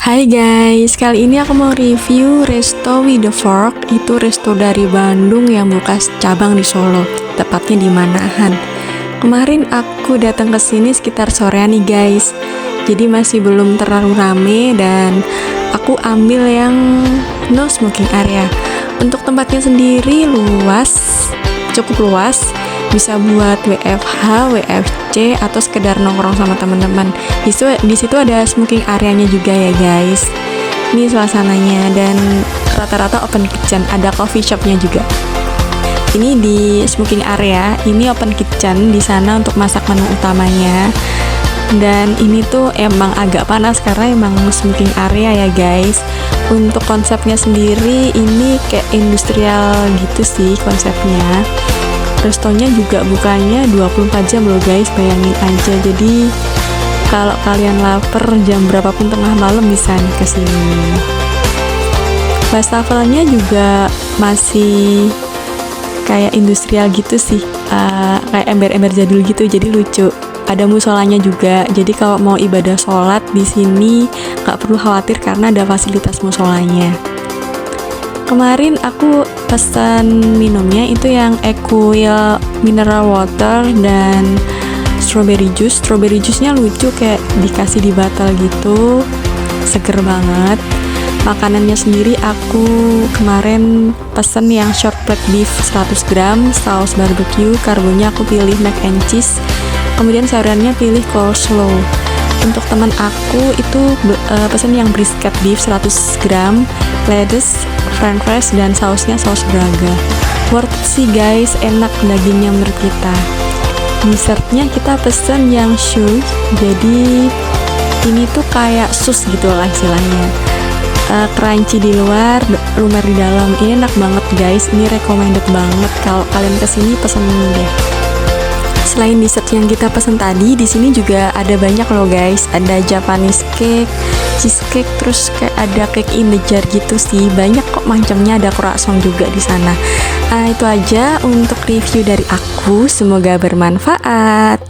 Hai guys, kali ini aku mau review Resto with the Fork. Itu resto dari Bandung yang buka cabang di Solo, tepatnya di Manahan. Kemarin aku datang ke sini sekitar sorean nih guys. Jadi masih belum terlalu rame dan aku ambil yang no smoking area. Untuk tempatnya sendiri luas, cukup luas. Bisa buat WFH, WFC, atau sekedar nongkrong sama teman-teman. Di situ ada smoking areanya juga ya guys. Ini suasananya dan rata-rata open kitchen, ada coffee shopnya juga. Ini di smoking area, ini open kitchen di sana untuk masak menu utamanya. Dan ini tuh emang agak panas karena emang smoking area ya guys. Untuk konsepnya sendiri ini kayak industrial gitu sih konsepnya. Restonya juga bukanya 24 jam loh guys, bayangin aja. Jadi kalau kalian lapar jam berapapun tengah malam bisa nih kesini. Wastafelnya juga masih kayak industrial gitu sih, kayak ember-ember jadul gitu, jadi lucu. Ada musolanya juga, jadi kalau mau ibadah sholat di sini nggak perlu khawatir karena ada fasilitas musolanya. Kemarin aku pesan minumnya itu yang Equil mineral water dan strawberry juice. Strawberry juice-nya lucu, kayak dikasih di botol gitu, seger banget. Makanannya sendiri aku kemarin pesen yang short black beef 100 gram, saus barbecue, karbonya aku pilih mac and cheese, kemudian sayurannya pilih coleslaw. Untuk teman aku itu pesen yang brisket beef 100 gram, lettuce, french fries, dan sausnya saus braga. Worth it sih guys, enak dagingnya menurut kita. Dessertnya kita pesen yang shoe, jadi ini tuh kayak sus gitu lah istilahnya. Crunchy di luar, lumer di dalam. Ini enak banget guys, ini recommended banget kalau kalian kesini pesen deh. Selain dessert yang kita pesen tadi, di sini juga ada banyak loh guys. Ada Japanese cake, cheesecake, terus kayak ada cake in the jar gitu sih. Banyak kok macamnya, ada croissant juga di sana. Itu aja untuk review dari aku. Semoga bermanfaat.